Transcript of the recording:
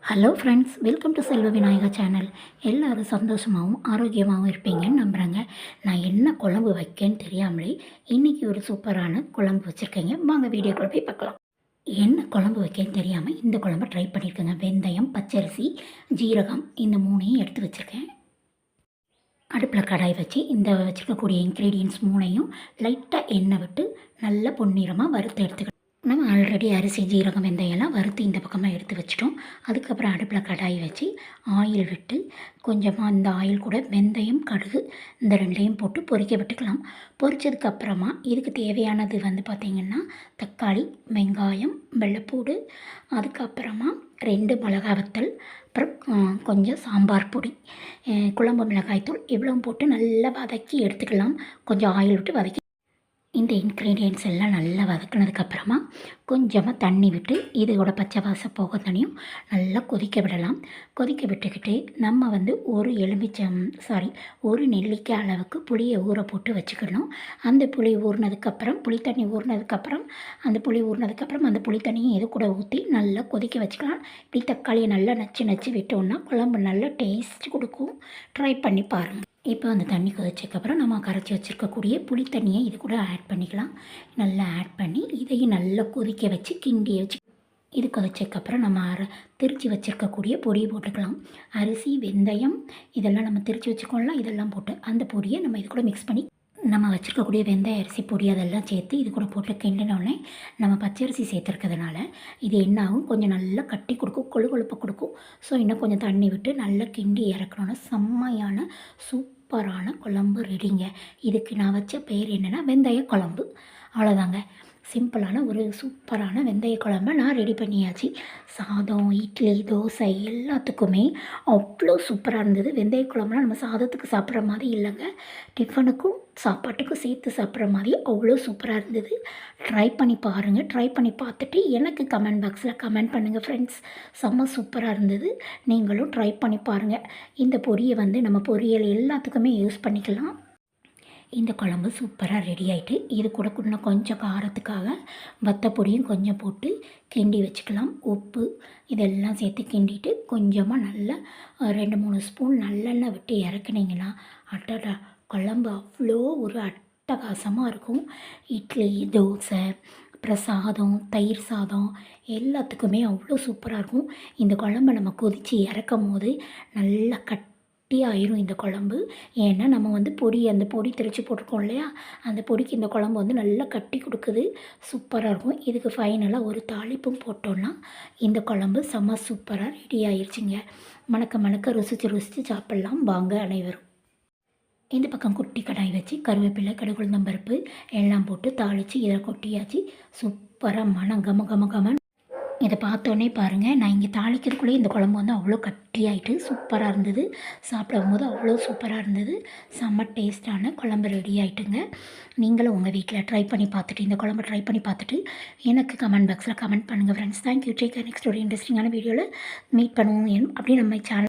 Hello friends, welcome to செல்வ Vinayaka channel. எல்லோரும் சந்தோஷமாகவும் ஆரோக்கியமாகவும் இருப்பீங்கன்னு நம்புகிறேங்க. நான் என்ன குழம்பு வைக்கேன்னு தெரியாமலே இன்றைக்கி ஒரு சூப்பரான குழம்பு வச்சுருக்கேங்க. வாங்க வீடியோக்குள்ளே போய் பார்க்கலாம். என்ன குழம்பு வைக்கேன்னு தெரியாமல் இந்த குழம்பை ட்ரை பண்ணியிருக்கேங்க. வெந்தயம், பச்சரிசி, ஜீரகம் இந்த மூணையும் எடுத்து வச்சுருக்கேன். அடுப்பில் கடாய் வச்சு இந்த வச்சுருக்கக்கூடிய இன்க்ரீடியன்ட்ஸ் மூணையும் லைட்டாக எண்ணெய் விட்டு நல்லா பொன்னிறமாக வறுத்து எடுத்துக்கிட்டேன். நம்ம ஆல்ரெடி அரிசி, ஜீரகம், வெந்தயம்லாம் வறுத்து இந்த பக்கமாக எடுத்து வச்சிட்டோம். அதுக்கப்புறம் அடுப்பில் கடாய் வச்சு ஆயில் விட்டு கொஞ்சமாக இந்த ஆயில் கூட வெந்தயம், கடுகு இந்த ரெண்டையும் போட்டு பொரிக்க விட்டுக்கலாம். பொரிச்சதுக்கப்புறமா இதுக்கு தேவையானது பார்த்திங்கன்னா தக்காளி, வெங்காயம், வெள்ளைப்பூடு, அதுக்கப்புறமா 2 மிளகா வத்தல், அப்புறம் கொஞ்சம் சாம்பார் பொடி, குழம்பு மிளகாய்த்தூள் இவ்வளோ போட்டு நல்லா வதக்கி எடுத்துக்கலாம். கொஞ்சம் ஆயில் விட்டு வதக்கி இந்த இன்க்ரீடியன்ட்ஸ் எல்லாம் நல்லா வதக்கினதுக்கப்புறமா கொஞ்சமாக தண்ணி விட்டு இதோட பச்சை வாசம் போக தண்ணியும் நல்லா கொதிக்க விடலாம். கொதிக்க விட்டுக்கிட்டு நம்ம ஒரு நெல்லிக்காய் அளவுக்கு புளியை ஊற போட்டு வச்சுக்கணும். அந்த புளி ஊறினதுக்கப்புறம் அந்த புளி தண்ணியும் இது கூட ஊற்றி நல்லா கொதிக்க வச்சுக்கலாம். இப்படி தக்காளியை நல்லா நச்சு விட்டோம்னா குழம்பு நல்லா டேஸ்ட் கொடுக்கும். ட்ரை பண்ணி பாருங்கள். இப்போ அந்த தண்ணி கொதிச்சதுக்கப்புறம் நம்ம கரைச்சி வச்சுருக்கக்கூடிய புளி தண்ணியை இது கூட ஆட் பண்ணிக்கலாம். நல்லா ஆட் பண்ணி இதையும் நல்லா கொதிக்க வச்சு கிண்டி வச்சு இது கொதிச்சதுக்கப்புறம் நம்ம திரித்து வச்சுருக்கக்கூடிய பொடியை போட்டுக்கலாம். அரிசி, வெந்தயம் இதெல்லாம் நம்ம திரித்து வச்சுக்கோலாம். இதெல்லாம் போட்டு அந்த பொடியை நம்ம இது கூட மிக்ஸ் பண்ணி நம்ம வச்சுருக்கக்கூடிய வெந்தய அரிசி பொடி அதெல்லாம் சேர்த்து இது கூட போட்டு கிண்டினோடனே நம்ம பச்சரிசி சேர்த்துருக்கிறதுனால இது என்ன ஆகும், கொஞ்சம் நல்லா கட்டி கொடுக்கும், கொழுப்பை கொடுக்கும். ஸோ இன்னும் கொஞ்சம் தண்ணி விட்டு நல்லா கிண்டி இறக்கணுன்னா செம்மையான சூப்பரான குழம்பு ரெடிங்க. இதுக்கு நான் வச்ச பேர் என்னென்னா வெந்தய குழம்பு. அவ்வளோதாங்க. சிம்பிளான ஒரு சூப்பரான வெந்தய குழம்பை நான் ரெடி பண்ணியாச்சு. சாதம், இட்லி, தோசை எல்லாத்துக்குமே அவ்வளோ சூப்பராக இருந்தது. வெந்தய குழம்புலாம் நம்ம சாதத்துக்கு சாப்பிட்ற மாதிரி இல்லைங்க, டிஃபனுக்கும் சாப்பாட்டுக்கும் சேர்த்து சாப்பிட்ற மாதிரி அவ்வளோ சூப்பராக இருந்தது. ட்ரை பண்ணி பாருங்கள். ட்ரை பண்ணி பார்த்துட்டு எனக்கு கமெண்ட் பாக்ஸில் கமெண்ட் பண்ணுங்கள் ஃப்ரெண்ட்ஸ். செம்ம சூப்பராக இருந்தது. நீங்களும் ட்ரை பண்ணி பாருங்கள். இந்த பொடியை நம்ம பொரியல் எல்லாத்துக்குமே யூஸ் பண்ணிக்கலாம். இந்த குழம்பு சூப்பராக ரெடி ஆகிட்டு இது கூட இன்னும் கொஞ்சம் காரத்துக்காக வத்தப்பொடியும் கொஞ்சம் போட்டு கிண்டி வச்சுக்கலாம். உப்பு இதெல்லாம் சேர்த்து கிண்டிட்டு கொஞ்சமாக நல்லா 2-3 ஸ்பூன் நல்லெண்ணெய் விட்டு இறக்குனீங்கன்னா அட்டடா குழம்பு அவ்வளோ ஒரு அட்டகாசமாக இருக்கும். இட்லி, தோசை, அப்புறம் சாதம், தயிர் சாதம் எல்லாத்துக்குமே அவ்வளோ சூப்பராக இருக்கும். இந்த குழம்பை நம்ம கொதித்து இறக்கும் போது நல்லா ஆயிரும் இந்த குழம்பு. ஏன்னா நம்ம அந்த பொடி திரிச்சு போட்டிருக்கோம் இல்லையா, அந்த பொடிக்கு இந்த குழம்பு நல்லா கட்டி கொடுக்குது. சூப்பராக இருக்கும். இதுக்கு ஃபைனலாக ஒரு தாளிப்பும் போட்டோன்னா இந்த குழம்பு செம்ம சூப்பராக ரெடி ஆயிடுச்சுங்க. மணக்க ருசித்து சாப்பிட்லாம் வாங்க அனைவரும். இந்த பக்கம் குட்டி கடாய் வச்சு கருவேப்பிலை, கடுகு, உளுந்தம்பருப்பு எல்லாம் போட்டு தாளித்து இதை கொட்டியாச்சு. சூப்பராக மனம் கம இதை பார்த்தோன்னே பாருங்கள், நான் இங்கே தாளிக்கிறதுக்குள்ளே இந்த குழம்பு அவ்வளோ கட்டியாயிட்டு சூப்பராக இருந்தது. சாப்பிடும்போது அவ்வளோ சூப்பராக இருந்தது. செம்ம டேஸ்ட்டான குழம்பு ரெடி ஆகிட்டுங்க. நீங்களும் உங்கள் வீட்டில் ட்ரை பண்ணி பார்த்துட்டு இந்த குழம்பு ட்ரை பண்ணி பார்த்துட்டு எனக்கு கமெண்ட் பாக்ஸில் கமெண்ட் பண்ணுங்கள் friends. Thank you. Take care. Next ஒரு இன்ட்ரெஸ்டிங்கான வீடியோவில் மீட் பண்ணுவோம். அப்படி நம்ம சேனல்